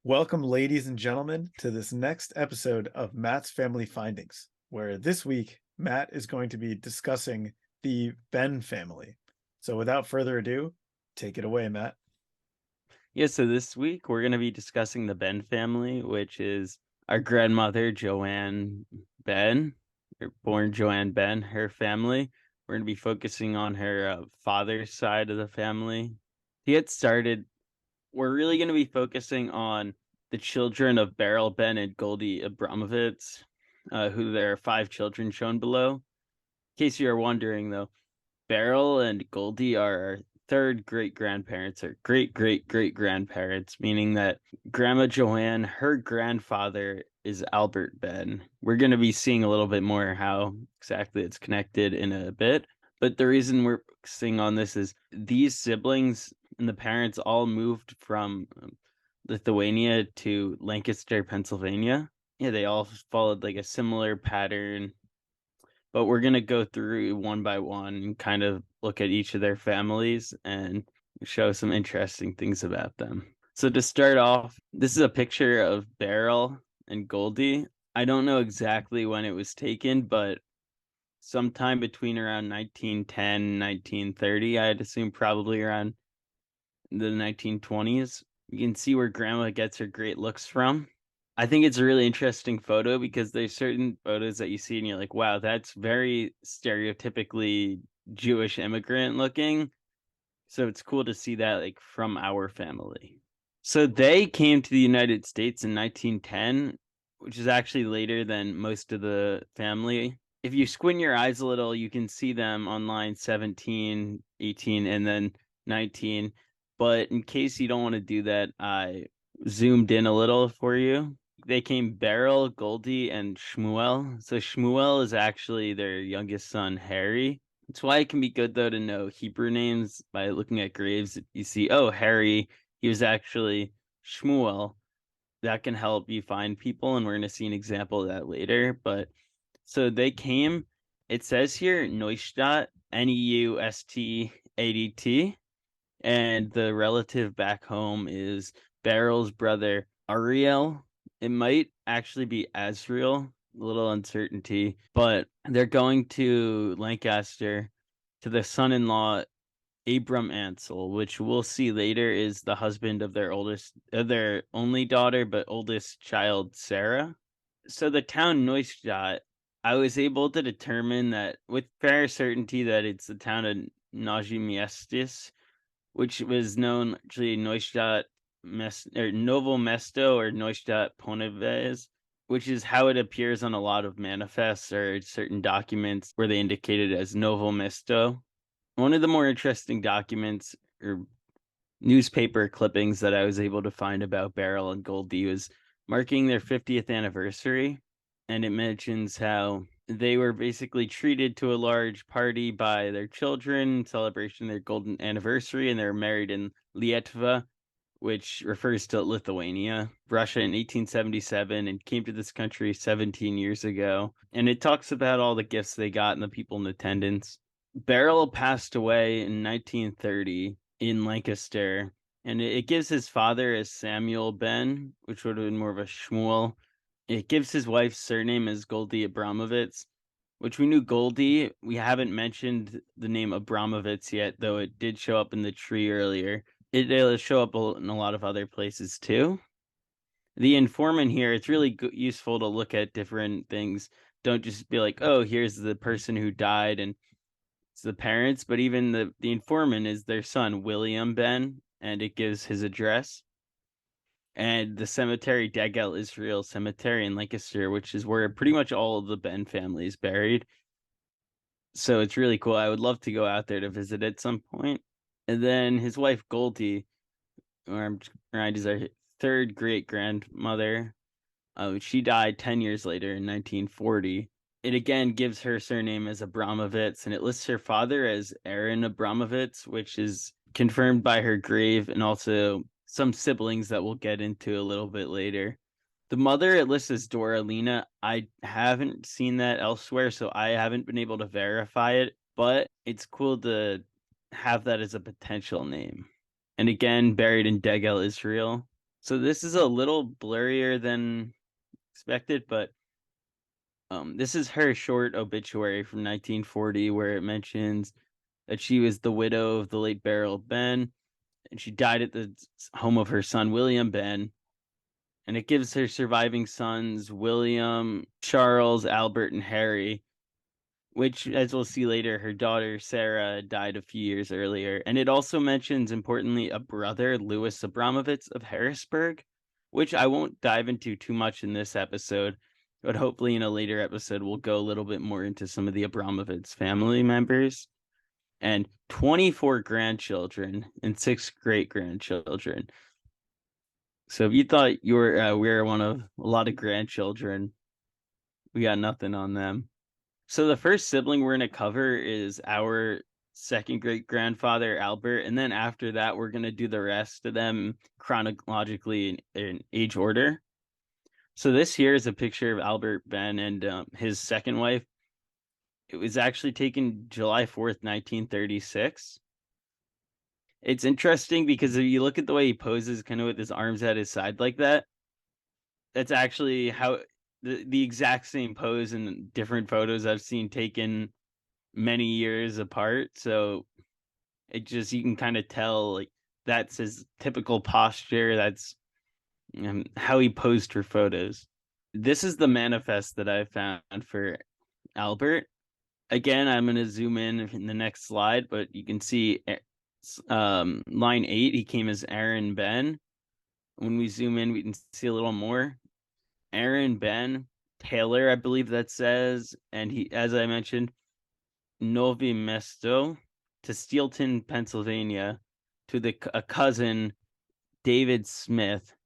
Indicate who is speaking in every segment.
Speaker 1: Welcome, ladies and gentlemen, to this next episode of Matt's Family Findings, where this week Matt is going to be discussing the Benn family. So, without further ado, take it away, Matt.
Speaker 2: Yeah, so this week we're going to be discussing the Benn family, which is our grandmother, Joanne Benn, or born Joanne Benn, her family. We're going to be focusing on her father's side of the family. To get started, we're really going to be focusing on the children of Beryl Benn and Goldie Abramovitz, who there are five children shown below. In case you're wondering, though, Beryl and Goldie are our third great grandparents or great great great grandparents, meaning that Grandma Joanne, her grandfather is Albert Benn. We're going to be seeing a little bit more how exactly it's connected in a bit. But the reason we're focusing on this is these siblings and the parents all moved from Lithuania to Lancaster, Pennsylvania. Yeah, they all followed like a similar pattern, but we're going to go through one by one and kind of look at each of their families and show some interesting things about them. So to start off, this is a picture of Beryl and Goldie. I don't know exactly when it was taken, but sometime between around 1910 and 1930, I'd assume probably around the 1920s. You can see where grandma gets her great looks from. I think it's a really interesting photo because there's certain photos that you see and you're like, wow, that's very stereotypically Jewish immigrant looking. So it's cool to see that like from our family. So they came to the United States in 1910, which is actually later than most of the family. If you squint your eyes a little, you can see them on line 17, 18, and then 19. But in case you don't want to do that, I zoomed in a little for you. They came Beryl, Goldie, and Shmuel. So Shmuel is actually their youngest son, Harry. That's why it can be good though to know Hebrew names by looking at graves. You see, oh, Harry, he was actually Shmuel. That can help you find people, and we're going to see an example of that later. But so they came, it says here Neustadt, Neustadtt, and the relative back home is Beryl's brother Ariel. It might actually be Azriel, a little uncertainty, but they're going to Lancaster to the son-in-law Abram Ansel, which we'll see later is the husband of their only daughter, but oldest child, Sarah. So the town Neustadt, I was able to determine that with fair certainty that it's the town of Najimiestis, which was known actually Neustadt or Novo Mesto or Neustadt Poneves, which is how it appears on a lot of manifests or certain documents where they indicate it as Novo Mesto. One of the more interesting documents or newspaper clippings that I was able to find about Beryl and Goldie was marking their 50th anniversary. And it mentions how they were basically treated to a large party by their children in celebration of their golden anniversary, and they were married in Lietva, which refers to Lithuania, Russia in 1877, and came to this country 17 years ago. And it talks about all the gifts they got and the people in attendance. Beryl passed away in 1930 in Lancaster, and it gives his father as Samuel Benn, which would have been more of a Shmuel. It gives his wife's surname as Goldie Abramovitz, which we knew Goldie. We haven't mentioned the name Abramovitz yet, though it did show up in the tree earlier. It'll show up in a lot of other places too. The informant here, it's really useful to look at different things. Don't just be like, oh, here's the person who died and it's the parents, but even the informant is their son, William Benn, and it gives his address. And the cemetery, Dagel Israel Cemetery in Lancaster, which is where pretty much all of the Benn family is buried. So it's really cool. I would love to go out there to visit at some point. And then his wife, Goldie, or I'm right, is our third great grandmother. She died 10 years later in 1940. It again gives her surname as Abramovitz, and it lists her father as Aaron Abramovitz, which is confirmed by her grave and also some siblings that we'll get into a little bit later. The mother, it lists as Dora Lena. I haven't seen that elsewhere, so I haven't been able to verify it, but it's cool to have that as a potential name. And again, buried in Degel, Israel. So this is a little blurrier than expected, but this is her short obituary from 1940, where it mentions that she was the widow of the late Beryl Benn, and she died at the home of her son William Benn. And it gives her surviving sons William, Charles, Albert, and Harry, which, as we'll see later, her daughter Sarah died a few years earlier. And it also mentions, importantly, a brother, Louis Abramovitz of Harrisburg, which I won't dive into too much in this episode, but hopefully in a later episode, we'll go a little bit more into some of the Abramovitz family members. And 24 grandchildren and 6 great grandchildren. So if you thought you were we were one of a lot of grandchildren, we got nothing on them. So the first sibling we're going to cover is our second great grandfather, Albert. And then after that, we're going to do the rest of them chronologically in age order. So this here is a picture of Albert Benn and his second wife. It was actually taken July 4th, 1936. It's interesting because if you look at the way he poses, kind of with his arms at his side like that, that's actually how the exact same pose in different photos I've seen taken many years apart. So it just, you can kind of tell like that's his typical posture. That's how he posed for photos. This is the manifest that I found for Albert. Again, I'm going to zoom in the next slide, but you can see line 8, he came as Aaron Benn. When we zoom in, we can see a little more. Aaron Benn Taylor, I believe that says, and he, as I mentioned, Novi Mesto to Steelton, Pennsylvania, to a cousin, David Smith.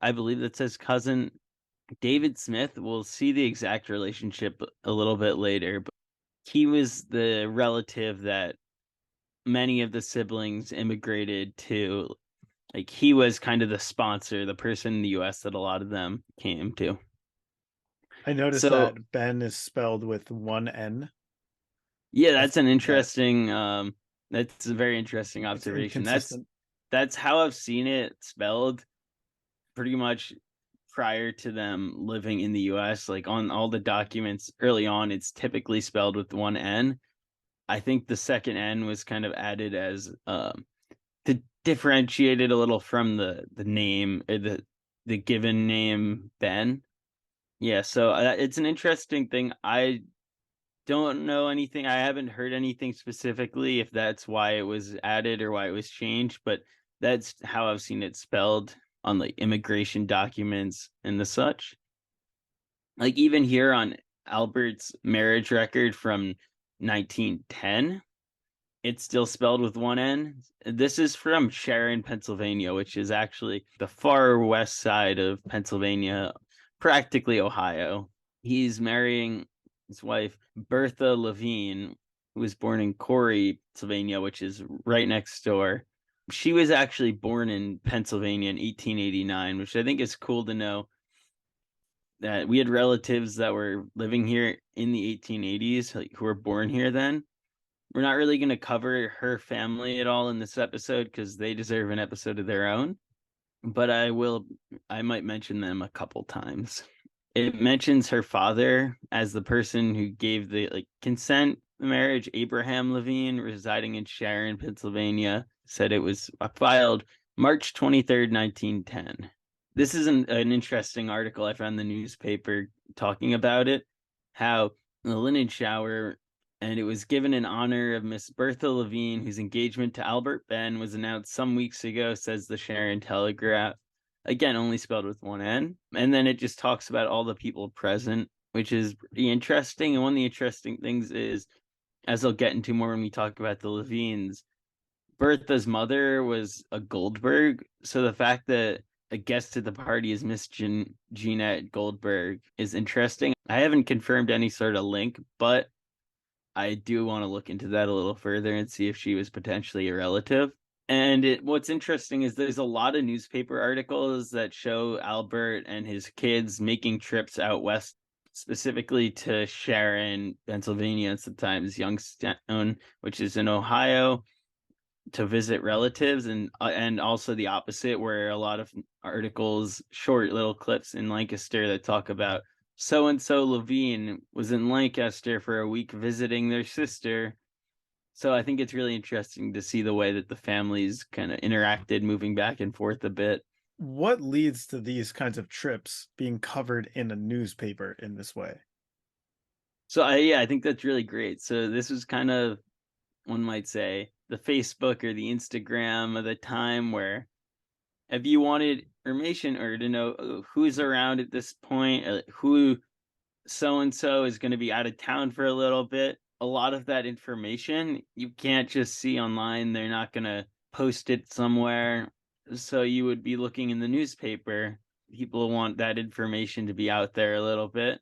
Speaker 2: I believe that says cousin David Smith. We'll see the exact relationship a little bit later, but he was the relative that many of the siblings immigrated to. Like, he was kind of the sponsor, the person in the US that a lot of them came to.
Speaker 1: I noticed
Speaker 2: So
Speaker 1: that Ben is spelled with one N.
Speaker 2: yeah,
Speaker 1: I
Speaker 2: that's an
Speaker 1: that
Speaker 2: interesting that's a very interesting
Speaker 1: it's
Speaker 2: observation.
Speaker 1: inconsistent.
Speaker 2: That's how I've seen it spelled pretty much prior to them living in the US. Like on all the documents early on, it's typically spelled with one N. I think the second N was kind of added as to differentiate it a little from the name or the given name Ben. Yeah, so it's an interesting thing. I don't know anything. I haven't heard anything specifically if that's why it was added or why it was changed, but that's how I've seen it spelled on like immigration documents and the such. Like even here on Albert's marriage record from 1910, it's still spelled with one N. This is from Sharon, Pennsylvania, which is actually the far west side of Pennsylvania, practically Ohio. He's marrying his wife, Bertha Levine, who was born in Corey, Pennsylvania, which is right next door. She was actually born in Pennsylvania in 1889, which I think is cool to know that we had relatives that were living here in the 1880s, like, who were born here then. We're not really going to cover her family at all in this episode because they deserve an episode of their own, but I might mention them a couple times. It mentions her father as the person who gave the like consent marriage. Abraham Levine, residing in Sharon, Pennsylvania, said it was filed March 23rd, 1910. This is an interesting article I found in the newspaper talking about it, how the lineage shower, and it was given in honor of Miss Bertha Levine, whose engagement to Albert Benn was announced some weeks ago, says the Sharon Telegraph. Again, only spelled with one N. And then it just talks about all the people present, which is pretty interesting. And one of the interesting things is, as I'll get into more when we talk about the Levines, Bertha's mother was a Goldberg. So the fact that a guest at the party is Miss Jeanette Goldberg is interesting. I haven't confirmed any sort of link, but I do want to look into that a little further and see if she was potentially a relative. And what's interesting is there's a lot of newspaper articles that show Albert and his kids making trips out west, specifically to Sharon, Pennsylvania, and sometimes Youngstown, which is in Ohio. to visit relatives, and also the opposite, where a lot of articles, short little clips in Lancaster that talk about so and so Levine was in Lancaster for a week visiting their sister. So I think it's really interesting to see the way that the families kind of interacted, moving back and forth a bit.
Speaker 1: What leads to these kinds of trips being covered in a newspaper in this way?
Speaker 2: So I think that's really great. So this was kind of, one might say, the Facebook or the Instagram of the time, where if you wanted information or to know who's around at this point, who so and so is going to be out of town for a little bit, a lot of that information you can't just see online. They're not going to post it somewhere. So you would be looking in the newspaper. People want that information to be out there a little bit.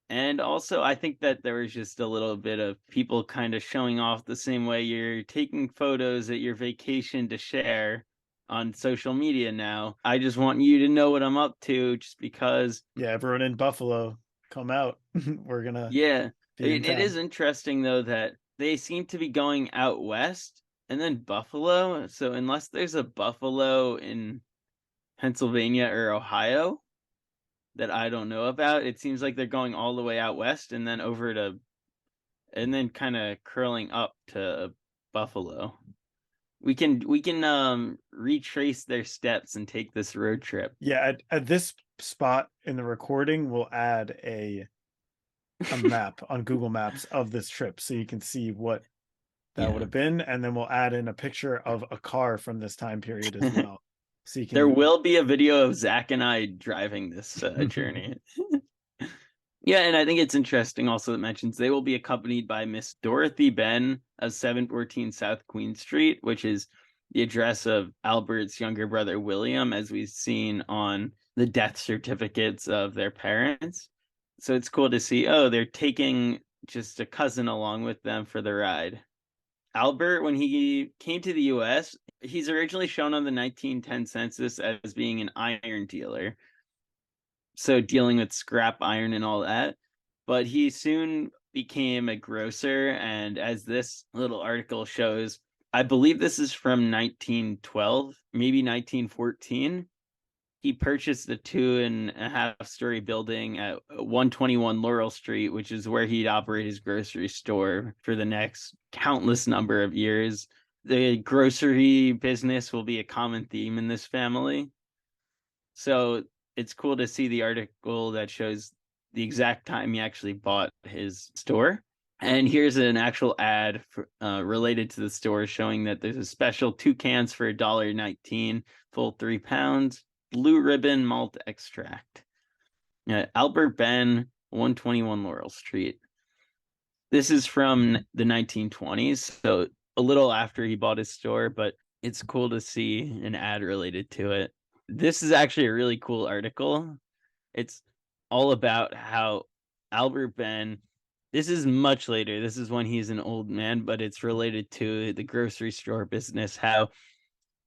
Speaker 2: And also, I think that there was just a little bit of people kind of showing off the same way you're taking photos at your vacation to share on social media now. I just want you to know what I'm up to, just because.
Speaker 1: Yeah, everyone in Buffalo, come out. We're gonna
Speaker 2: Yeah,
Speaker 1: be in
Speaker 2: it is
Speaker 1: town.
Speaker 2: interesting though that they seem to be going out west and then Buffalo. So unless there's a Buffalo in Pennsylvania or Ohio that I don't know about, it seems like they're going all the way out west and then over to, and then kind of curling up to Buffalo. We can retrace their steps and take this road trip.
Speaker 1: Yeah, at this spot in the recording, we'll add a map on Google Maps of this trip so you can see what that would
Speaker 2: Yeah.
Speaker 1: have been, and then we'll add in a picture of a car from this time period as well. So you
Speaker 2: There
Speaker 1: can
Speaker 2: will be a video of Zach and I driving this journey. Yeah, and I think it's interesting also that mentions they will be accompanied by Miss Dorothy Benn of 714 South Queen Street, which is the address of Albert's younger brother William, as we've seen on the death certificates of their parents. So it's cool to see, oh, they're taking just a cousin along with them for the ride. Albert, when he came to the US, he's originally shown on the 1910 census as being an iron dealer, so dealing with scrap iron and all that. But he soon became a grocer, and as this little article shows, I believe this is from 1912, maybe 1914. He purchased a 2.5-story building at 121 Laurel Street, which is where he'd operate his grocery store for the next countless number of years. The grocery business will be a common theme in this family. So it's cool to see the article that shows the exact time he actually bought his store. And here's an actual ad related to the store, showing that there's a special 2 cans for $1.19, full 3 pounds, blue ribbon malt extract. Albert Benn, 121 Laurel Street. This is from the 1920s, so a little after he bought his store, but it's cool to see an ad related to it. This is actually a really cool article. It's all about how Albert Benn, this is much later. This is when he's an old man, but it's related to the grocery store business, how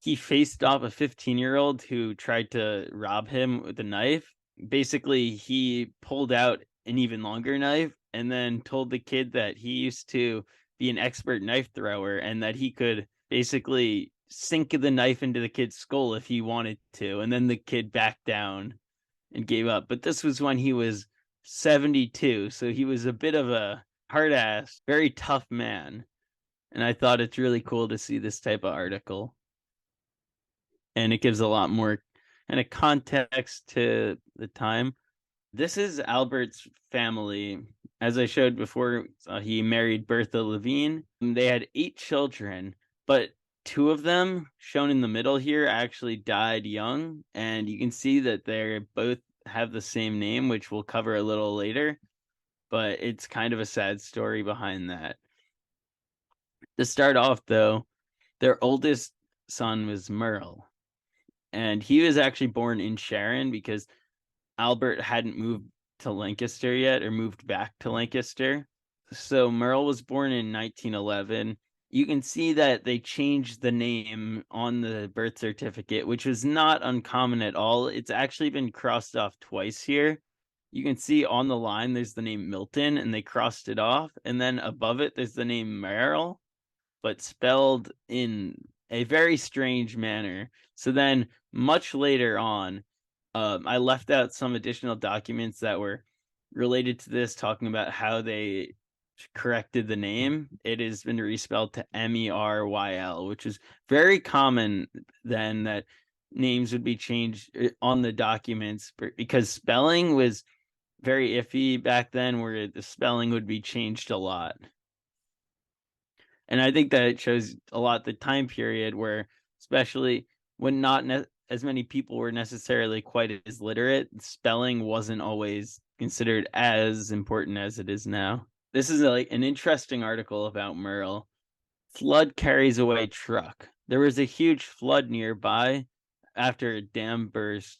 Speaker 2: he faced off a 15-year-old who tried to rob him with a knife. Basically, he pulled out an even longer knife and then told the kid that he used to be an expert knife thrower and that he could basically sink the knife into the kid's skull if he wanted to. And then the kid backed down and gave up. But this was when he was 72. So he was a bit of a hard ass, very tough man. And I thought it's really cool to see this type of article. And it gives a lot more kind of context to the time. This is Albert's family. As I showed before, he married Bertha Levine. They had 8 children, but 2 of them, shown in the middle here, actually died young. And you can see that they both have the same name, which we'll cover a little later. But it's kind of a sad story behind that. To start off, though, their oldest son was Merle. And he was actually born in Sharon because Albert hadn't moved to Lancaster yet, or moved back to Lancaster. So Merle was born in 1911. You can see that they changed the name on the birth certificate, which was not uncommon at all. It's actually been crossed off twice here. You can see on the line there's the name Milton, and they crossed it off. And then above it, there's the name Merrill. but spelled in a very strange manner. So then, much later on, I left out some additional documents that were related to this, talking about how they corrected the name. It has been respelled to Meryl, which is very common then, that names would be changed on the documents, because spelling was very iffy back then, where the spelling would be changed a lot. And I think that it shows a lot the time period where, especially when not as many people were necessarily quite as literate, spelling wasn't always considered as important as it is now. This is like an interesting article about Merle. Flood carries away truck. There was a huge flood nearby after a dam burst,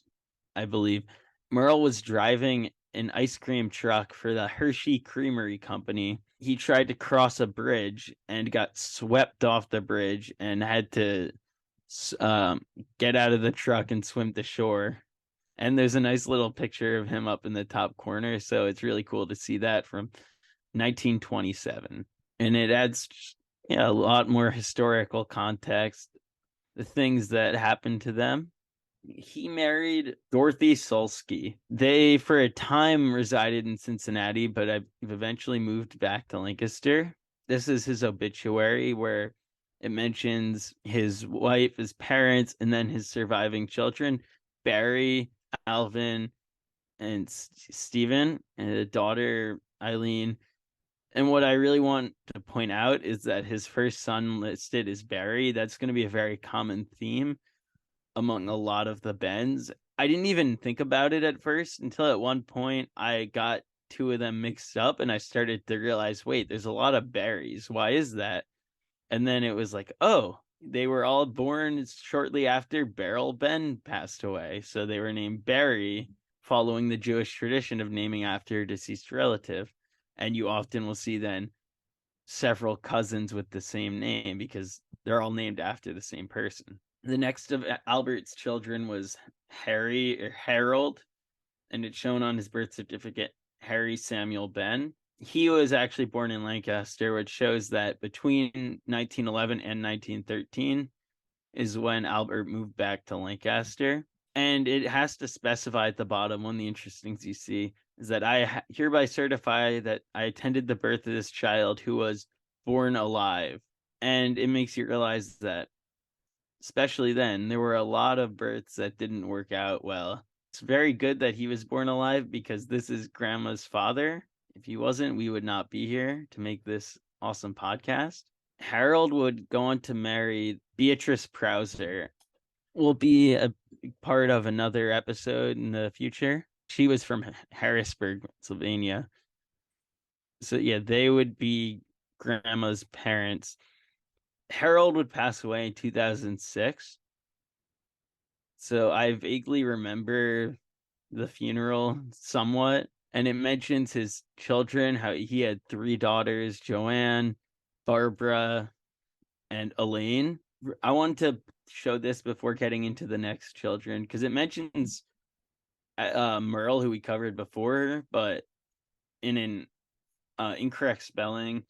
Speaker 2: I believe. Merle was driving an ice cream truck for the Hershey Creamery Company. He tried to cross a bridge and got swept off the bridge and had to get out of the truck and swim to shore. And there's a nice little picture of him up in the top corner. So it's really cool to see that from 1927. And it adds a lot more historical context, the things that happened to them. He married Dorothy Solsky. They, for a time, resided in Cincinnati, but have eventually moved back to Lancaster. This is his obituary, where it mentions his wife, his parents, and then his surviving children, Barry, Alvin, and Stephen, and a daughter, Eileen. And what I really want to point out is that his first son listed is Barry. That's going to be a very common theme among a lot of the Benns. I didn't even think about it at first until at one point I got two of them mixed up and I started to realize, wait, there's a lot of Barrys. Why is that? And then it was like, oh, they were all born shortly after Beryl Benn passed away. So they were named Barry, following the Jewish tradition of naming after a deceased relative. And you often will see then several cousins with the same name because they're all named after the same person. The next of Albert's children was Harry, or Harold, and it's shown on his birth certificate, Harry Samuel Benn. He was actually born in Lancaster, which shows that between 1911 and 1913 is when Albert moved back to Lancaster. And it has to specify at the bottom, one of the interesting things you see is that I hereby certify that I attended the birth of this child who was born alive. And it makes you realize that, especially then, there were a lot of births that didn't work out well. It's very good that he was born alive, because this is Grandma's father. If he wasn't, we would not be here to make this awesome podcast. Harold would go on to marry Beatrice Prowser. Will be a part of another episode in the future. She was from Harrisburg, Pennsylvania. So yeah, they would be Grandma's parents. Harold would pass away in 2006. So I vaguely remember the funeral somewhat. And it mentions his children, how he had three daughters, Joanne, Barbara, and Elaine. I want to show this before getting into the next children, because it mentions Merle, who we covered before, but in an incorrect spelling.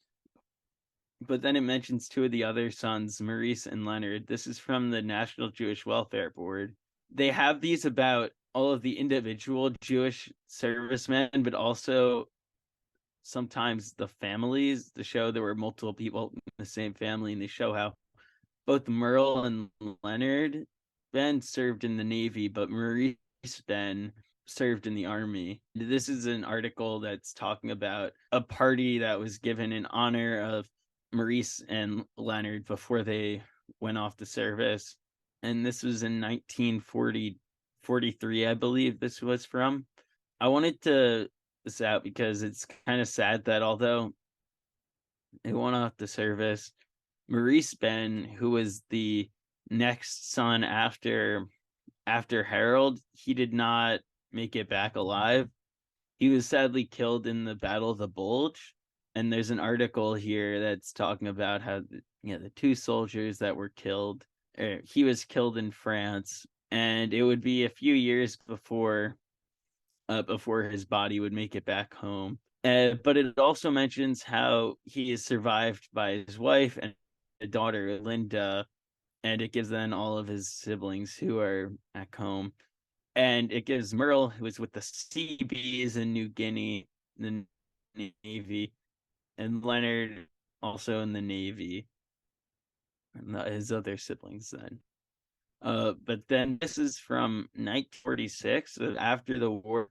Speaker 2: But then it mentions two of the other sons, Maurice and Leonard. This is from the National Jewish Welfare Board. They have these about all of the individual Jewish servicemen, but also sometimes the families. To show there were multiple people in the same family, and they show how both Merle and Leonard Benn served in the Navy, but Maurice Benn served in the Army. This is an article that's talking about a party that was given in honor of Maurice and Leonard before they went off to service. And this was in 1943, I believe this was from. I wanted to this out because it's kind of sad that although they went off to service, Maurice Benn, who was the next son after Harold, he did not make it back alive. He was sadly killed in the Battle of the Bulge. And there's an article here that's talking about how the two soldiers that were killed, he was killed in France, and it would be a few years before his body would make it back home. But it also mentions how he is survived by his wife and daughter, Linda, and it gives then all of his siblings who are back home. And it gives Merle, who was with the Seabees in New Guinea, the Navy, and Leonard also in the Navy, and his other siblings then. But then this is from 1946, so after the war,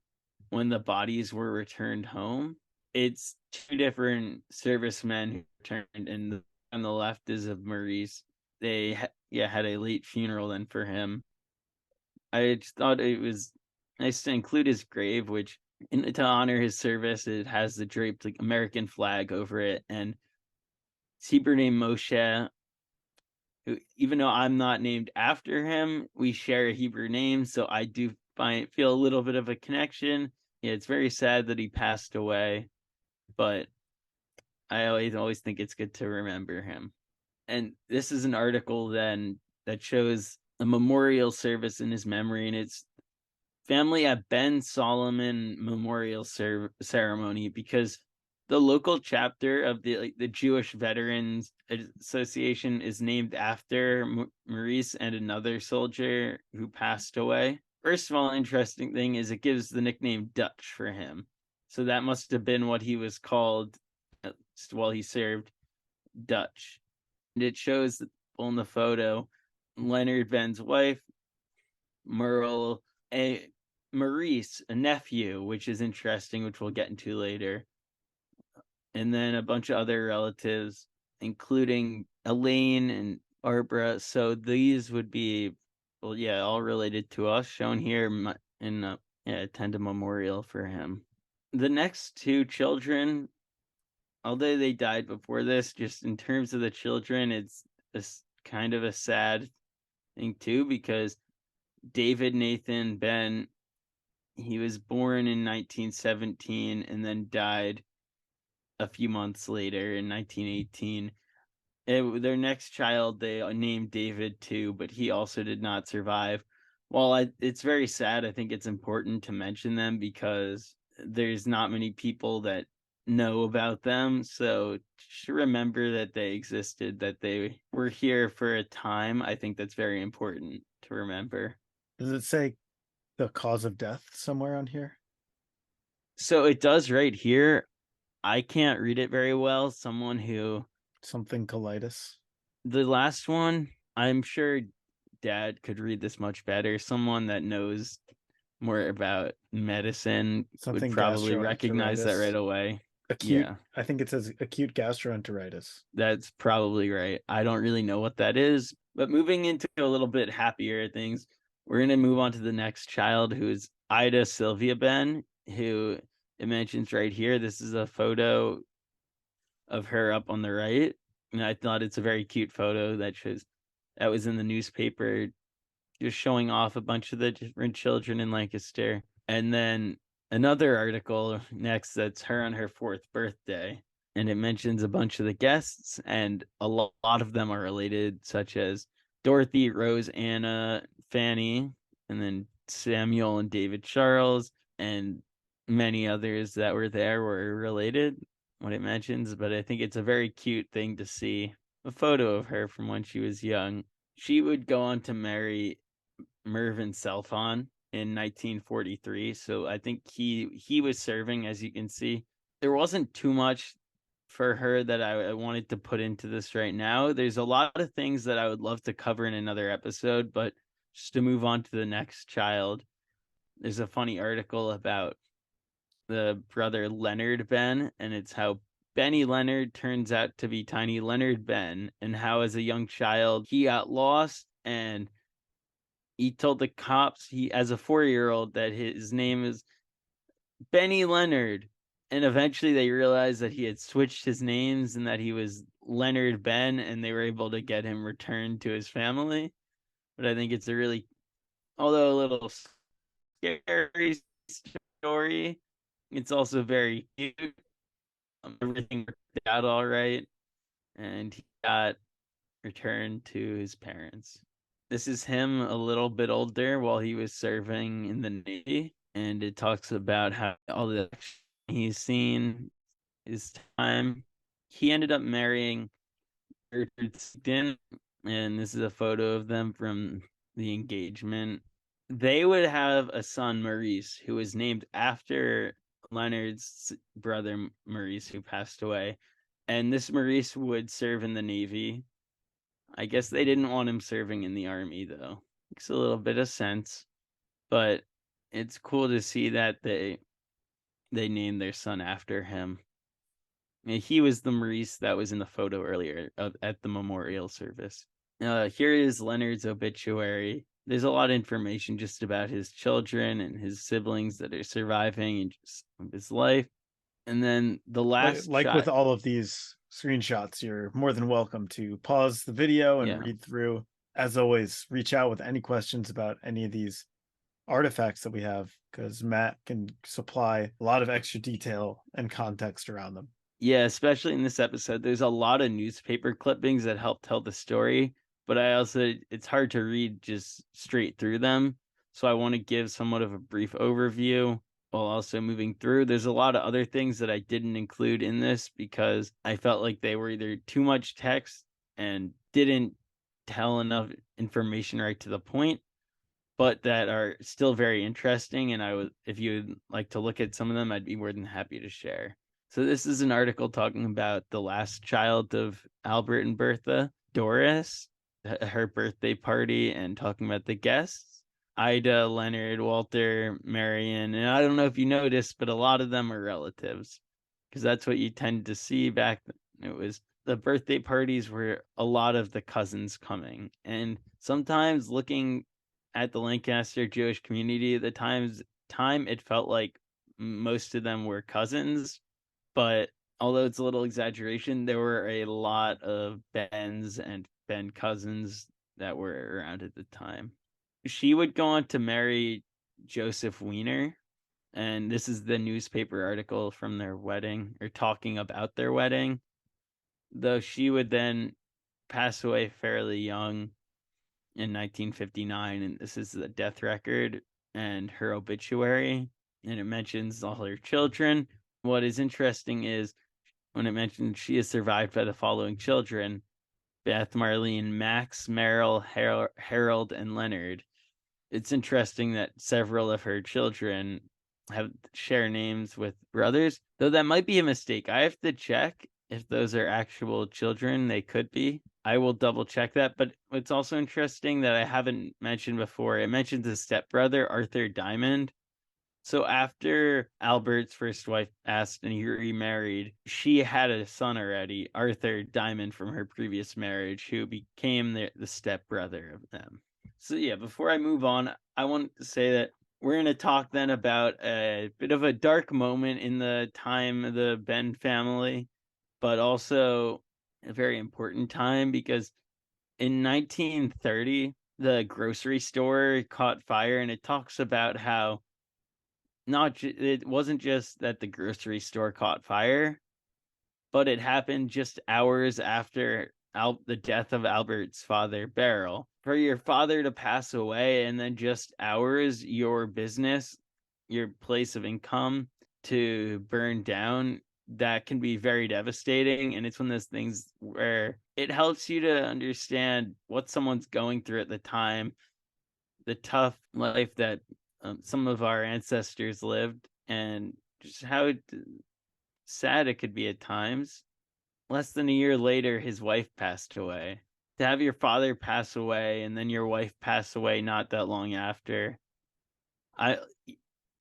Speaker 2: when the bodies were returned home. It's two different servicemen who returned, and on the left is of Maurice. They had a late funeral then for him. I just thought it was nice to include his grave, which to honor his service, it has the draped like American flag over it, and Hebrew named Moshe, who, even though I'm not named after him, we share a Hebrew name, so I do feel a little bit of a connection. Yeah, it's very sad that he passed away, but I always think it's good to remember him. And this is an article then that shows a memorial service in his memory, and it's family at Ben Solomon Memorial Ceremony, because the local chapter of the Jewish Veterans Association is named after Maurice and another soldier who passed away. First of all, interesting thing is it gives the nickname Dutch for him. So that must have been what he was called while he served, Dutch. And it shows on the photo Leonard Benn's wife, Merle, Maurice, a nephew, which is interesting, which we'll get into later. And then a bunch of other relatives, including Elaine and Barbara. So these would be, well, yeah, all related to us, shown here in attend a memorial for him. The next two children, although they died before this, just in terms of the children, it's kind of a sad thing too, because David Nathan Benn, he was born in 1917 and then died a few months later in 1918. Their next child they named David too, but he also did not survive. While it's very sad, I think it's important to mention them because there's not many people that know about them. So to remember that they existed, that they were here for a time, I think that's very important to remember.
Speaker 1: Does it say the cause of death somewhere on here?
Speaker 2: So it does right here. I can't read it very well. Someone who
Speaker 1: Something colitis.
Speaker 2: The last one, I'm sure Dad could read this much better. Someone that knows more about medicine would
Speaker 1: Something
Speaker 2: probably recognize that right
Speaker 1: gastroenteritis.
Speaker 2: away.
Speaker 1: Acute,
Speaker 2: Yeah,
Speaker 1: I think it says acute gastroenteritis.
Speaker 2: that's probably right. I don't really know what that is, but moving into a little bit happier things, we're going to move on to the next child, who is Ida Sylvia Benn, who it mentions right here. This is a photo of her up on the right. And I thought it's a very cute photo that was in the newspaper, just showing off a bunch of the different children in Lancaster. And then another article next that's her on her fourth birthday. And it mentions a bunch of the guests, and a lot of them are related, such as Dorothy, Rose, Anna, Fanny, and then Samuel and David Charles, and many others that were there were related, what it mentions. But I think it's a very cute thing to see a photo of her from when she was young. She would go on to marry Mervyn Selfon in 1943. So I think he was serving, as you can see. There wasn't too much for her that I wanted to put into this right now. There's a lot of things that I would love to cover in another episode, but just to move on to the next child, there's a funny article about the brother Leonard Benn, and it's how Benny Leonard turns out to be tiny Leonard Benn, and how as a young child he got lost, and he told the cops he as a 4-year-old that his name is Benny Leonard. And eventually they realized that he had switched his names and that he was Leonard Benn, and they were able to get him returned to his family. But I think it's a really, although a little scary story, it's also very cute. Everything worked out all right, and he got returned to his parents. This is him a little bit older while he was serving in the Navy, and it talks about how all the action he's seen his time. He ended up marrying in, and this is a photo of them from the engagement. They would have a son, Maurice, who was named after Leonard's brother, Maurice, who passed away. And this Maurice would serve in the Navy. I guess they didn't want him serving in the Army, though. Makes a little bit of sense. But it's cool to see that they named their son after him. He was the Maurice that was in the photo earlier at the memorial service. Here is Leonard's obituary. There's a lot of information just about his children and his siblings that are surviving and just his life. And then the last
Speaker 1: Like
Speaker 2: shot.
Speaker 1: with all of these screenshots, you're more than welcome to pause the video and
Speaker 2: Yeah.
Speaker 1: read through. As always, reach out with any questions about any of these artifacts that we have, because Matt can supply a lot of extra detail and context around them.
Speaker 2: Yeah, especially in this episode, there's a lot of newspaper clippings that help tell the story, but it's hard to read just straight through them. So I want to give somewhat of a brief overview while also moving through. There's a lot of other things that I didn't include in this because I felt like they were either too much text and didn't tell enough information right to the point, but that are still very interesting. And if you'd like to look at some of them, I'd be more than happy to share. So this is an article talking about the last child of Albert and Bertha, Doris, her birthday party, and talking about the guests, Ida, Leonard, Walter, Marion. And I don't know if you noticed, but a lot of them are relatives, because that's what you tend to see back then. It was the birthday parties were a lot of the cousins coming. And sometimes looking at the Lancaster Jewish community at the time, it felt like most of them were cousins, but although it's a little exaggeration, there were a lot of Benns and Ben cousins that were around at the time. She would go on to marry Joseph Wiener, and this is the newspaper article from their wedding, or talking about their wedding, though she would then pass away fairly young in 1959, and this is the death record and her obituary, and it mentions all her children. What is interesting is when it mentions she is survived by the following children: Beth, Marlene, Max, Merrill, Harold, and Leonard. It's interesting that several of her children share names with brothers, though that might be a mistake. I have to check if those are actual children. They could be. I will double check that. But it's also interesting that I haven't mentioned before. It mentions a stepbrother, Arthur Diamond. So after Albert's first wife passed and he remarried, she had a son already, Arthur Diamond, from her previous marriage, who became the stepbrother of them. So yeah, before I move on, I want to say that we're going to talk then about a bit of a dark moment in the time of the Benn family, but also a very important time, because in 1930, the grocery store caught fire, and it talks about how it wasn't just that the grocery store caught fire, but it happened just hours after the death of Albert's father, Beryl. For your father to pass away and then just hours, your business, your place of income, to burn down, that can be very devastating. And it's one of those things where it helps you to understand what someone's going through at the time, the tough life that some of our ancestors lived, and just how sad it could be at times. Less than a year later, his wife passed away. To have your father pass away and then your wife pass away not that long after, I,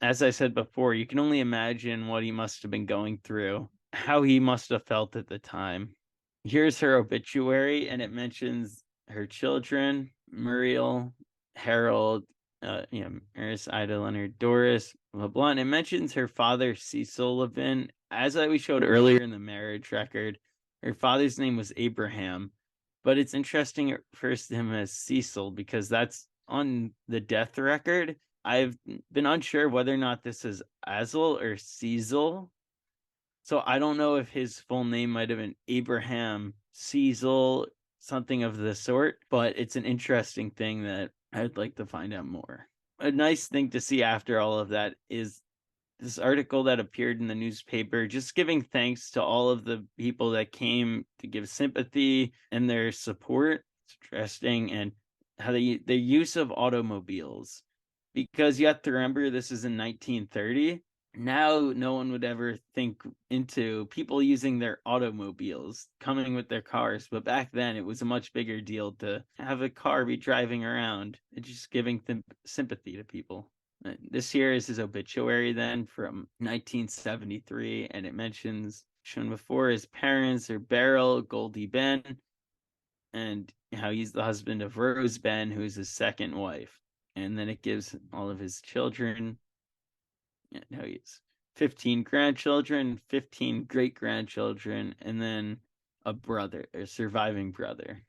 Speaker 2: as I said before, you can only imagine what he must have been going through, how he must have felt at the time. Here's her obituary, and it mentions her children: Muriel, Harold, Eris, Ida, Leonard, Doris, LeBlanc. It mentions her father, Cecil Levin. As we showed earlier in the marriage record, her father's name was Abraham, but it's interesting it refers to him as Cecil because that's on the death record. I've been unsure whether or not this is Azel or Cecil. So I don't know if his full name might have been Abraham Cecil, something of the sort, but it's an interesting thing that I'd like to find out more. A nice thing to see after all of that is this article that appeared in the newspaper, just giving thanks to all of the people that came to give sympathy and their support. It's interesting, and how the use of automobiles, because you have to remember this is in 1930. Now no one would ever think into people using their automobiles coming with their cars, but back then it was a much bigger deal to have a car be driving around and just giving sympathy to people. This here is his obituary then from 1973, and it mentions, shown before, his parents are Beryl Goldie Benn, and how he's the husband of Rose Benn, who is his second wife. And then it gives all of his children, and how he's 15 grandchildren, 15 great grandchildren, and then a brother, a surviving brother.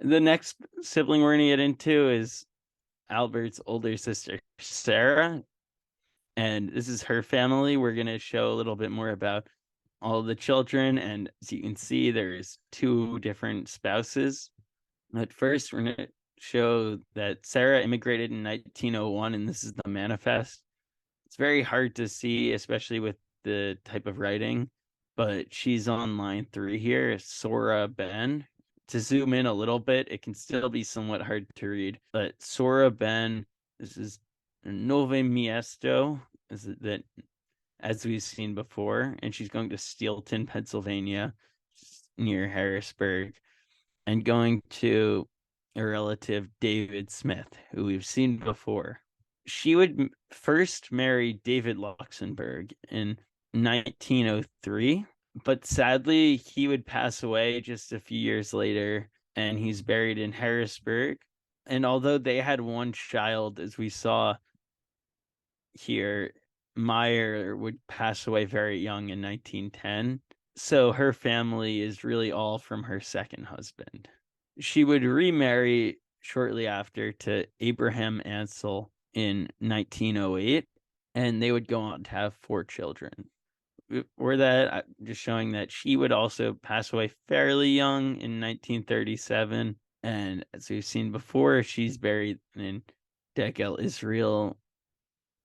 Speaker 2: The next sibling we're going to get into is Albert's older sister, Sarah. And this is her family. We're going to show a little bit more about all the children. And as you can see, there's 2 different spouses. But first, we're going to show that Sarah immigrated in 1901, and this is the manifest. It's very hard to see, especially with the type of writing, but she's on line 3 here, Sora Benn. To zoom in a little bit, it can still be somewhat hard to read, but Sora Benn, this is Nove Miesto, is that, as we've seen before, and she's going to Steelton, Pennsylvania, near Harrisburg, and going to a relative, David Smith, who we've seen before. She would first marry David Luxembourg in 1903, but sadly, he would pass away just a few years later, and he's buried in Harrisburg. And although they had 1 child, as we saw here, Meyer would pass away very young in 1910. So her family is really all from her second husband. She would remarry shortly after to Abraham Ansel in 1908, and they would go on to have 4 children. Or that, just showing that she would also pass away fairly young in 1937. And as we've seen before, she's buried in Degel, Israel.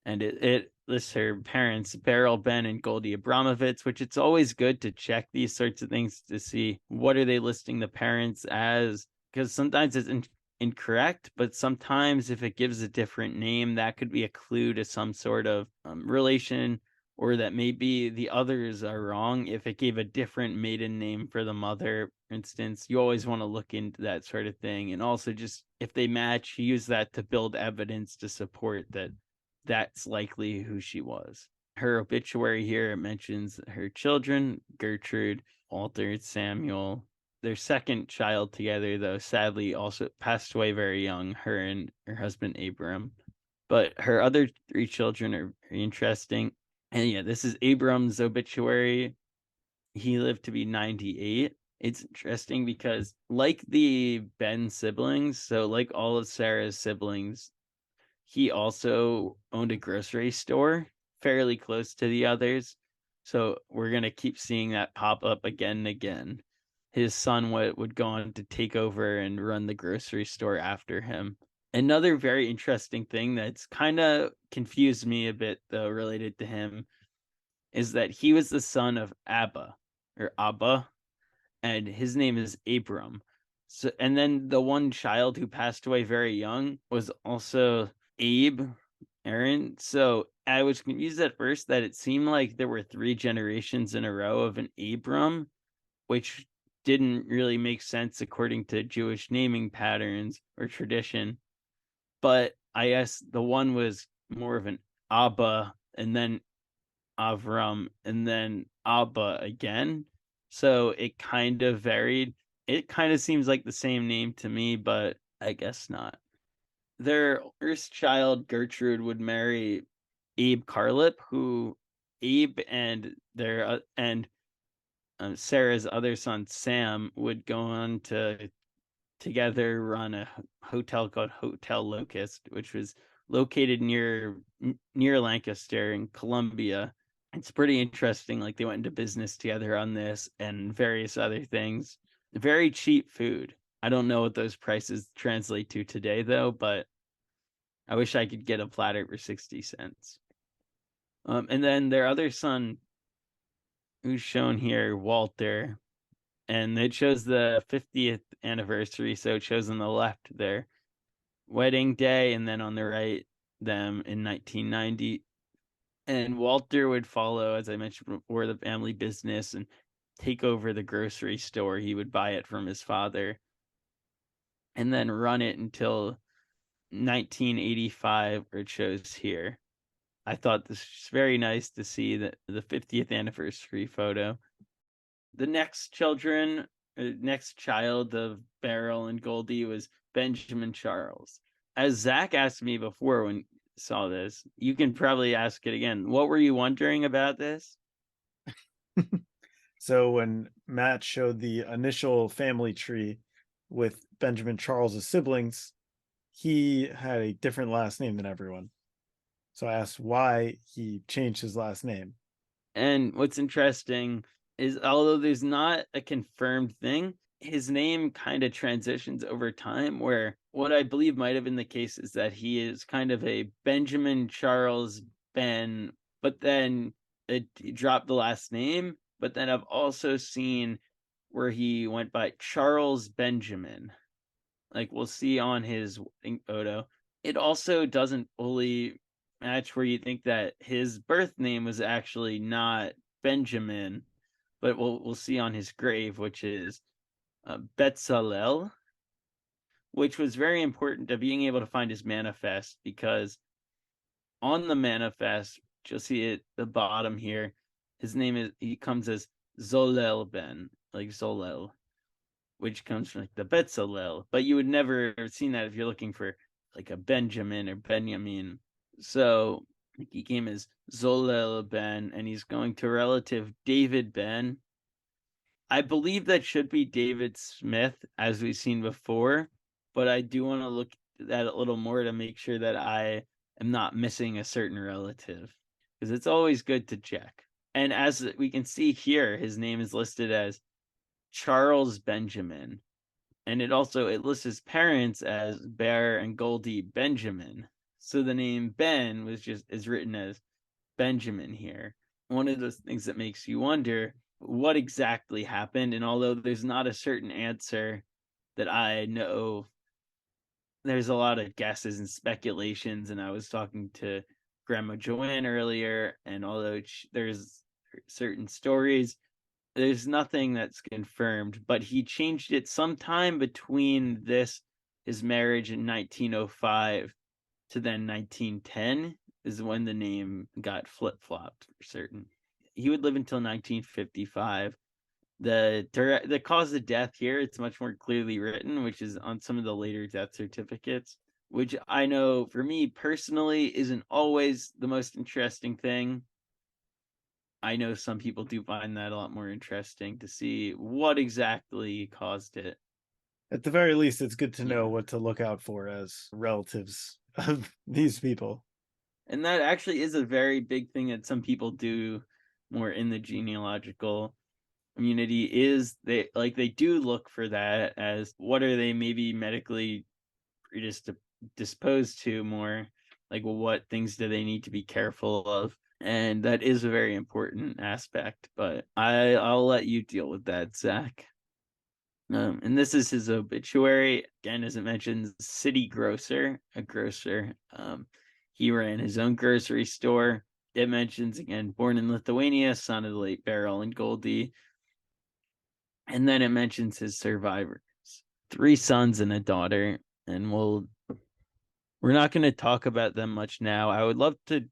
Speaker 2: And it lists her parents, Beryl Benn and Goldie Abramovitz, which it's always good to check these sorts of things to see what are they listing the parents as, because sometimes it's incorrect, but sometimes if it gives a different name, that could be a clue to some sort of relation, or that maybe the others are wrong. If it gave a different maiden name for the mother, for instance, you always want to look into that sort of thing. And also, just if they match, use that to build evidence to support that that's likely who she was. Her obituary here mentions her children, Gertrude, Walter, Samuel. Their second child together, though, sadly also passed away very young, her and her husband, Abram. But her other 3 children are very interesting. And yeah, this is Abram's obituary. He lived to be 98. It's interesting because, like the Benn siblings, so like all of Sarah's siblings, he also owned a grocery store fairly close to the others. So we're going to keep seeing that pop up again and again. His son would go on to take over and run the grocery store after him. Another very interesting thing that's kind of confused me a bit, though, related to him, is that he was the son of Abba, and his name is Abram. So, and then the 1 child who passed away very young was also Abe Aaron. So I was confused at first that it seemed like there were 3 generations in a row of an Abram, which didn't really make sense according to Jewish naming patterns or tradition. But I guess the one was more of an Abba, and then Avram, and then Abba again. So it kind of varied. It kind of seems like the same name to me, but I guess not. Their first child, Gertrude, would marry Abe Carlip, who Abe and Sarah's other son, Sam, would go on to together run a hotel called Hotel Locust, which was located near Lancaster in Columbia. It's pretty interesting. Like, they went into business together on this and various other things. Very cheap food. I don't know what those prices translate to today, though, but I wish I could get a platter for 60 cents. And then their other son, who's shown here, Walter, and it shows the 50th anniversary. So it shows on the left their wedding day, and then on the right, them in 1990. And Walter would follow, as I mentioned before, the family business and take over the grocery store. He would buy it from his father and then run it until 1985, where it shows here. I thought this was very nice to see that the 50th anniversary photo. The next child of Beryl and Goldie was Benjamin Charles. As Zach asked me before when saw this, you can probably ask it again. What were you wondering about this?
Speaker 1: So when Matt showed the initial family tree with Benjamin Charles's siblings, he had a different last name than everyone. So I asked why he changed his last name.
Speaker 2: And what's interesting is, although there's not a confirmed thing, his name kind of transitions over time, where what I believe might have been the case is that he is kind of a Benjamin Charles Benn, but then he dropped the last name. But then I've also seen where he went by Charles Benjamin. Like we'll see on his photo. It also doesn't fully match where you think that his birth name was actually not Benjamin, but we'll see on his grave, which is Betzalel, which was very important to being able to find his manifest, because on the manifest, you'll see it at the bottom here, he comes as Zolel Ben, like Zolel, which comes from like the Betzalel, but you would never have seen that if you're looking for like a Benjamin or Benjamin. So he came as Zolel Ben, and he's going to relative David Ben. I believe that should be David Smith, as we've seen before, but I do want to look at that a little more to make sure that I am not missing a certain relative, because it's always good to check. And as we can see here, his name is listed as Charles Benjamin, and it lists his parents as Bear and Goldie Benjamin. So the name Ben is written as Benjamin here. One of those things that makes you wonder what exactly happened. And although there's not a certain answer that I know, there's a lot of guesses and speculations. And I was talking to Grandma Joanne earlier, and although there's certain stories, there's nothing that's confirmed, but he changed it sometime between his marriage in 1905 to then 1910 is when the name got flip-flopped for certain. He would live until 1955. The cause of death here, it's much more clearly written, which is on some of the later death certificates, which I know for me personally isn't always the most interesting thing. I know some people do find that a lot more interesting to see what exactly caused it.
Speaker 1: At the very least, it's good to know
Speaker 2: Yeah.
Speaker 1: what to look out for as relatives of these people.
Speaker 2: And that actually is a very big thing that some people do more in the genealogical community, is they do look for that as what are they maybe medically predisposed to more, like what things do they need to be careful of. And that is a very important aspect, but I'll let you deal with that, Zach. And this is his obituary. Again, as it mentions, city grocer, a grocer. He ran his own grocery store. It mentions, again, born in Lithuania, son of the late Beryl and Goldie. And then it mentions his survivors, 3 sons and a daughter. And we're not going to talk about them much now. I would love to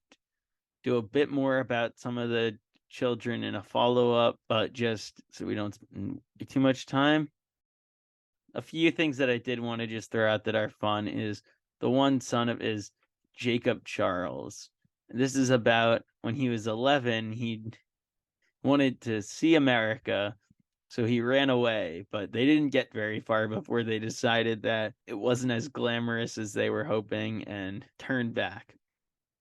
Speaker 2: do a bit more about some of the children in a follow-up, but just so we don't spend too much time, a few things that I did want to just throw out that are fun is the one son of is Jacob Charles. This is about when he was 11, he wanted to see America, so he ran away, but they didn't get very far before they decided that it wasn't as glamorous as they were hoping and turned back.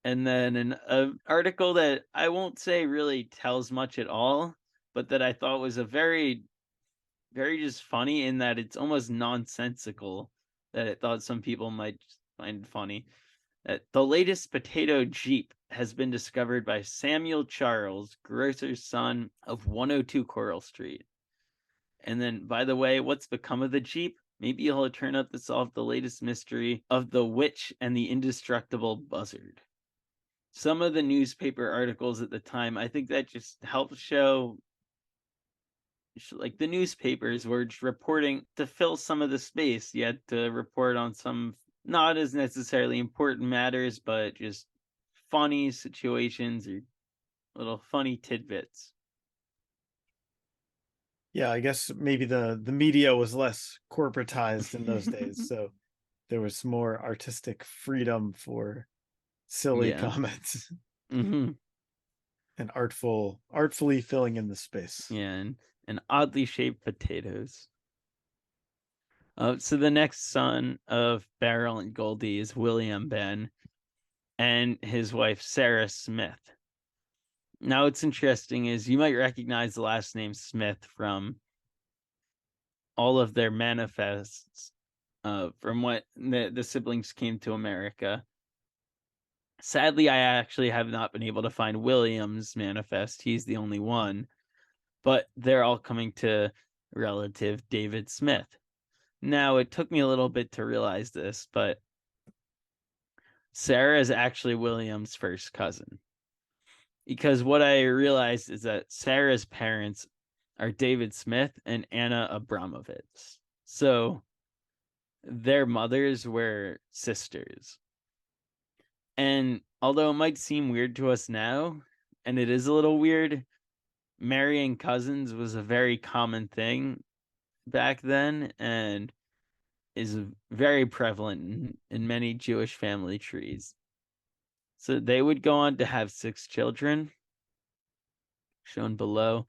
Speaker 2: And then an article that I won't say really tells much at all, but that I thought was a very, very just funny, in that it's almost nonsensical, that I thought some people might find funny. The latest potato Jeep has been discovered by Samuel Charles, grocer's son of 102 Coral Street. And then, by the way, what's become of the Jeep? Maybe he'll turn up to solve the latest mystery of the witch and the indestructible buzzard. Some of the newspaper articles at the time, I think that just helped show, like, the newspapers were just reporting to fill some of the space. You had to report on some not as necessarily important matters, but just funny situations or little funny tidbits.
Speaker 1: Yeah, I guess maybe the media was less corporatized in those days, so there was more artistic freedom for silly
Speaker 2: Yeah.
Speaker 1: comments
Speaker 2: Hmm.
Speaker 1: and artfully filling in the space.
Speaker 2: Yeah, and oddly shaped potatoes. So the next son of Beryl and Goldie is William Benn and his wife Sarah Smith. Now, what's interesting is you might recognize the last name Smith from all of their manifests, from what the siblings came to America. Sadly, I actually have not been able to find William's manifest. He's the only one, but they're all coming to relative David Smith. Now, it took me a little bit to realize this, but Sarah is actually William's first cousin. Because what I realized is that Sarah's parents are David Smith and Anna Abramovitz. So their mothers were sisters. And although it might seem weird to us now, and it is a little weird, marrying cousins was a very common thing back then and is very prevalent in many Jewish family trees. So they would go on to have 6 children, shown below.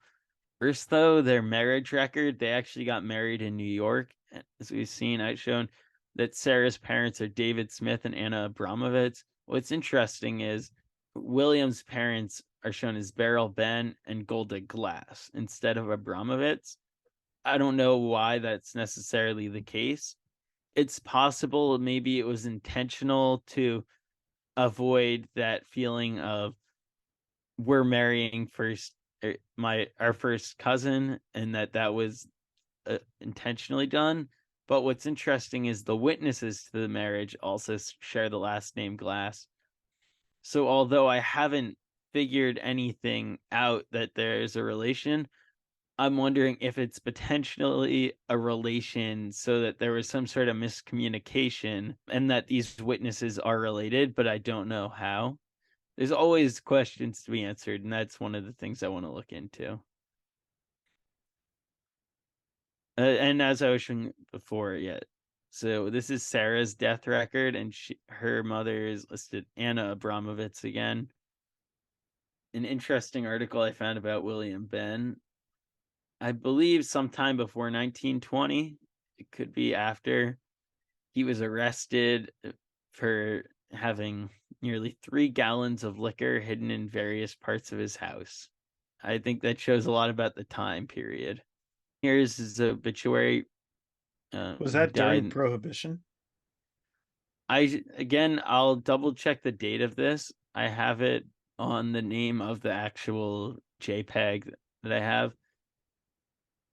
Speaker 2: First, though, their marriage record, they actually got married in New York. As we've seen, I've shown that Sarah's parents are David Smith and Anna Abramovitz. What's interesting is William's parents are shown as Beryl Benn and Golda Glass instead of Abramovitz. I don't know why that's necessarily the case. It's possible maybe it was intentional to avoid that feeling of we're marrying first, our first cousin, and that was intentionally done. But what's interesting is the witnesses to the marriage also share the last name Glass. So although I haven't figured anything out that there's a relation, I'm wondering if it's potentially a relation so that there was some sort of miscommunication and that these witnesses are related, but I don't know how. There's always questions to be answered, and that's one of the things I want to look into. And as I was showing before, yeah. So this is Sarah's death record, and her mother is listed Anna Abramovitz again. An interesting article I found about William Benn. I believe sometime before 1920, it could be after, he was arrested for having nearly 3 gallons of liquor hidden in various parts of his house. I think that shows a lot about the time period. Here's his obituary.
Speaker 1: Was
Speaker 2: He
Speaker 1: that during
Speaker 2: died.
Speaker 1: Prohibition?
Speaker 2: I'll double check the date of this. I have it on the name of the actual JPEG that I have.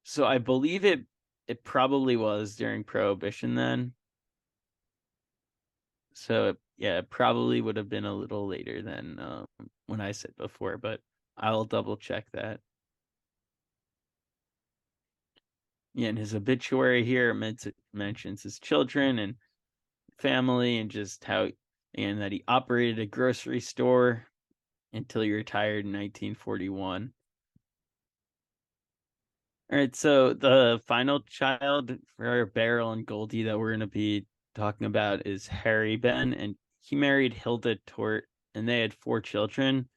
Speaker 2: So I believe it probably was during Prohibition then. So it probably would have been a little later than when I said before, but I'll double check that. Yeah, in his obituary here, mentions his children and family and just how, and that he operated a grocery store until he retired in 1941. All right, so the final child for Beryl and Goldie that we're going to be talking about is Harry Benn, and he married Hilda Tort, and they had 4 children,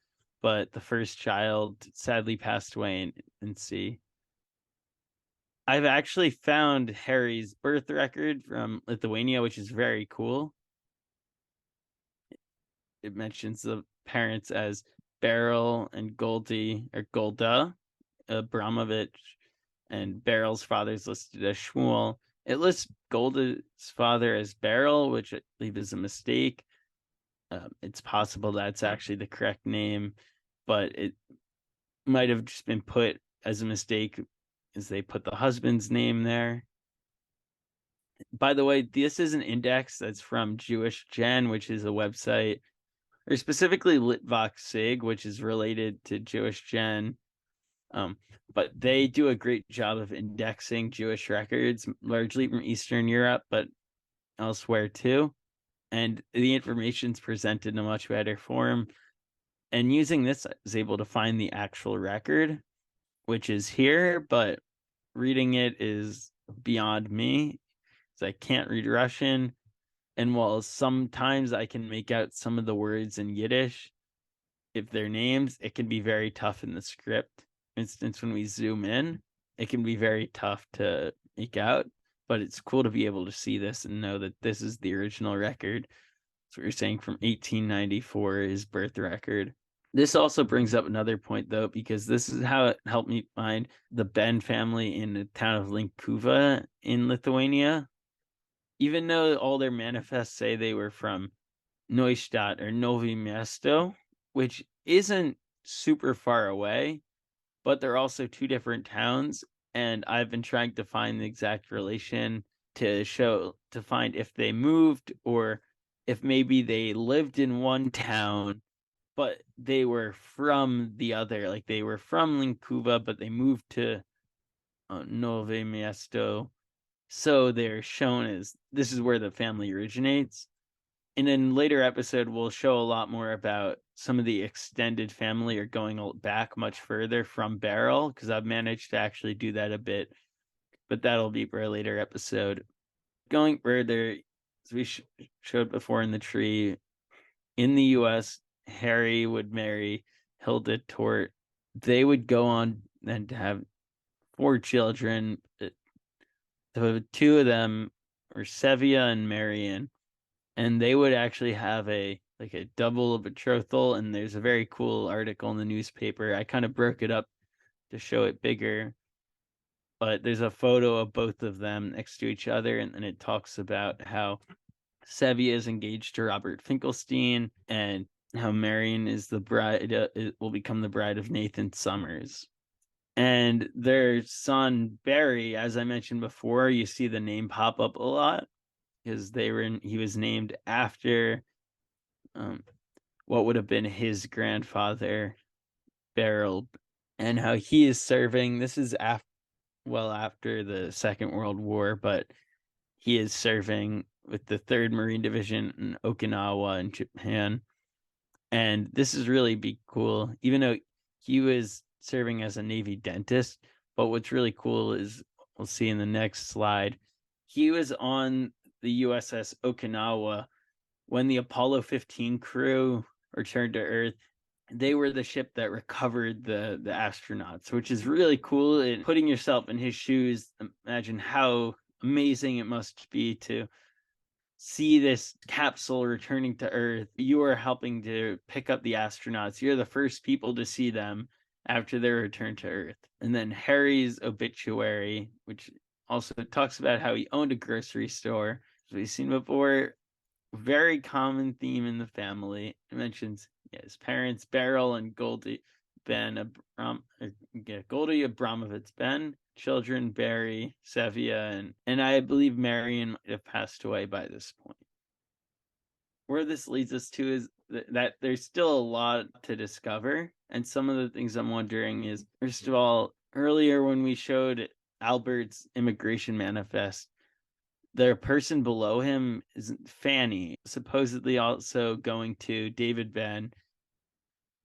Speaker 2: but the first child sadly passed away in sea. I've actually found Harry's birth record from Lithuania, which is very cool. It mentions the parents as Beryl and Goldie, or Golda Abramovich, and Beryl's father is listed as Shmuel. It lists Golda's father as Beryl, which I believe is a mistake. It's possible that's actually the correct name, but it might have just been put as a mistake, as they put the husband's name there. By the way, this is an index that's from Jewish Gen, which is a website, or specifically Litvak Sig, which is related to Jewish Gen. Um, but they do a great job of indexing Jewish records, largely from Eastern Europe, but elsewhere too. And the information's presented in a much better form. And using this, I was able to find the actual record, which is here, but reading it is beyond me. So I can't read Russian. And while sometimes I can make out some of the words in Yiddish, if they're names, it can be very tough in the script. For instance, when we zoom in, it can be very tough to make out, but it's cool to be able to see this and know that this is the original record. So you're saying from 1894, his birth record. This also brings up another point, though, because this is how it helped me find the Benn family in the town of Linkuva in Lithuania. Even though all their manifests say they were from Neustadt or Novi Mesto, which isn't super far away, but they're also two different towns. And I've been trying to find the exact relation to find if they moved or if maybe they lived in one town, but they were from the other. Like they were from Linkuva, but they moved to Nove Mesto. So they're shown as this is where the family originates. In a later episode, we'll show a lot more about some of the extended family or going back much further from Beryl, because I've managed to actually do that a bit, but that'll be for a later episode. Going further, as we showed before in the tree, in the US, Harry would marry Hilda Tort. They would go on then to have 4 children. The 2 of them were Sevia and Marion, and they would actually have a double betrothal. And there's a very cool article in the newspaper. I kind of broke it up to show it bigger, but there's a photo of both of them next to each other, and it talks about how Sevia is engaged to Robert Finkelstein and how Marion is the bride, will become the bride of Nathan Summers. And their son Barry, as I mentioned before, you see the name pop up a lot because he was named after what would have been his grandfather, Beryl, and how he is serving. This is after the Second World War, but he is serving with the 3rd Marine Division in Okinawa in Japan. And this is really be cool, even though he was serving as a Navy dentist. But what's really cool is we'll see in the next slide, he was on the USS Okinawa when the Apollo 15 crew returned to Earth. They were the ship that recovered the astronauts, which is really cool. And putting yourself in his shoes, imagine how amazing it must be to see this capsule returning to Earth. You are helping to pick up the astronauts. You're the first people to see them after their return to Earth. And then Harry's obituary, which also talks about how he owned a grocery store, as we've seen before. Very common theme in the family. It mentions his parents, Beryl and Goldie Benn, Goldie Abramovitz Benn, children Barry, Sevia, and I believe Marion might have passed away by this point. Where this leads us to is that there's still a lot to discover. And some of the things I'm wondering is, first of all, earlier when we showed Albert's immigration manifest, the person below him is Fanny, supposedly also going to David Benn.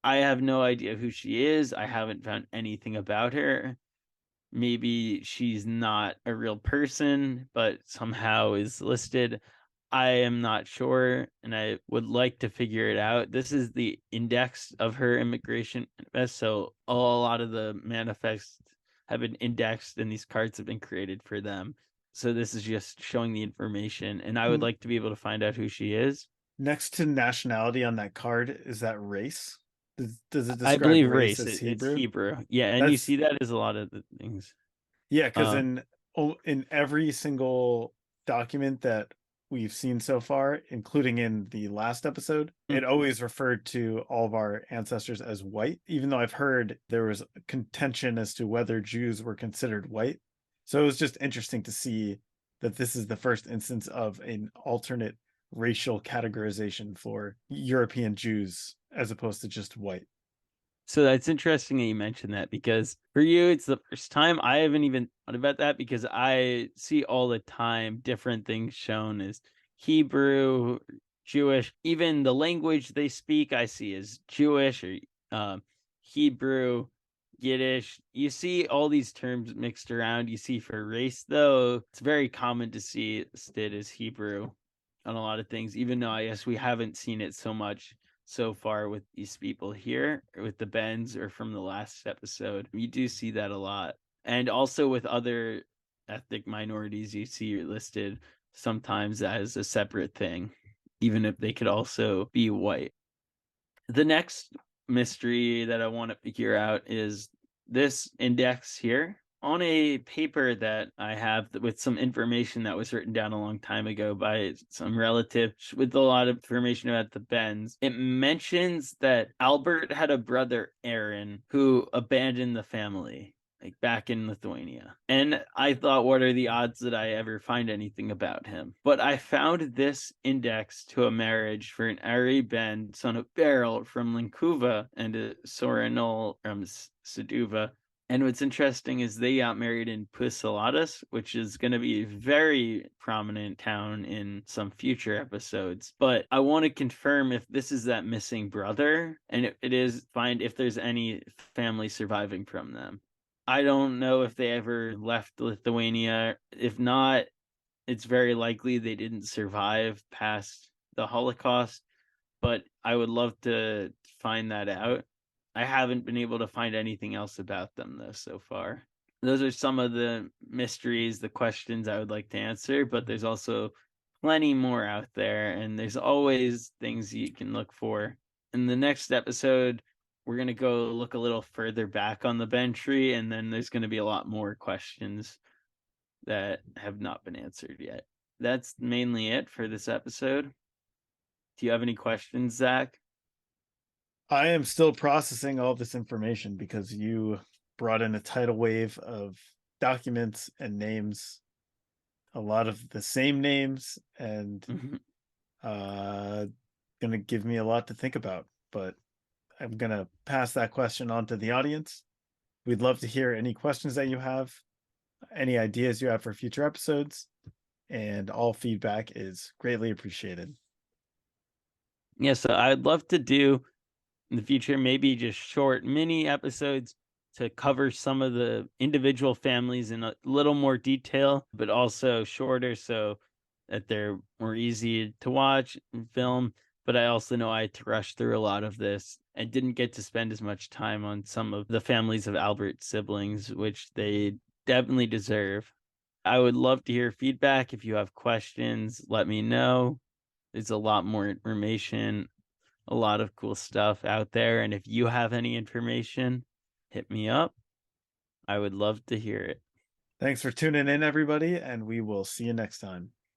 Speaker 2: I have no idea who she is. I haven't found anything about her. Maybe she's not a real person, but somehow is listed. I am not sure, and I would like to figure it out. This is the index of her immigration manifest, so a lot of the manifests have been indexed, and these cards have been created for them. So this is just showing the information, and I would like to be able to find out who she is.
Speaker 1: Next to nationality on that card, is that race? Does it
Speaker 2: I
Speaker 1: describe
Speaker 2: believe
Speaker 1: race
Speaker 2: race.
Speaker 1: as
Speaker 2: It's
Speaker 1: Hebrew?
Speaker 2: Hebrew. Yeah, and you
Speaker 1: That's
Speaker 2: see that as a lot of the things.
Speaker 1: yeah, because
Speaker 2: Uh,
Speaker 1: in every single document that we've seen so far, including in the last episode,
Speaker 2: Mm.
Speaker 1: it always referred to all of our ancestors as white, even though I've heard there was contention as to whether Jews were considered white. So it was just interesting to see that this is the first instance of an alternate racial categorization for European Jews as opposed to just white.
Speaker 2: So that's interesting that you mentioned that, because for you, it's the first time. I haven't even thought about that because I see all the time different things shown as Hebrew, Jewish, even the language they speak, I see as Jewish or um, Hebrew, Yiddish. You see all these terms mixed around. You see for race, though, it's very common to see it listed as Hebrew on a lot of things, even though I guess we haven't seen it so much so far with these people here, or with the Benns, or from the last episode. You do see that a lot. And also with other ethnic minorities, you see it listed sometimes as a separate thing, even if they could also be white. The next mystery that I want to figure out is this index here on a paper that I have with some information that was written down a long time ago by some relative with a lot of information about the Bens. It mentions that Albert had a brother, Aaron, who abandoned the family, like back in Lithuania. And I thought, what are the odds that I ever find anything about him? But I found this index to a marriage for an Ari Ben, son of Beryl from Linkuva, and a Soranol from Seduva. And what's interesting is they got married in Pusilatus, which is going to be a very prominent town in some future episodes. But I want to confirm if this is that missing brother, and if it is, find if there's any family surviving from them. I don't know if they ever left Lithuania. If not, it's very likely they didn't survive past the Holocaust, but I would love to find that out. I haven't been able to find anything else about them, though, so far. Those are some of the mysteries, the questions I would like to answer, but there's also plenty more out there, and there's always things you can look for. In the next episode, we're going to go look a little further back on the Ben tree, and then there's going to be a lot more questions that have not been answered yet. That's mainly it for this episode. Do you have any questions, Zach?
Speaker 1: I am still processing all this information because you brought in a tidal wave of documents and names, a lot of the same names, and
Speaker 2: Mhm.
Speaker 1: gonna give me a lot to think about. But I'm gonna pass that question on to the audience. We'd love to hear any questions that you have, any ideas you have for future episodes, and all feedback is greatly appreciated.
Speaker 2: Yeah, so I'd love to do in the future maybe just short mini episodes to cover some of the individual families in a little more detail, but also shorter so that they're more easy to watch and film. But I also know I had to rush through a lot of this and didn't get to spend as much time on some of the families of Albert's siblings, which they definitely deserve. I would love to hear feedback. If you have questions, let me know. There's a lot more information, a lot of cool stuff out there. And if you have any information, hit me up. I would love to hear it.
Speaker 1: Thanks for tuning in, everybody, and we will see you next time.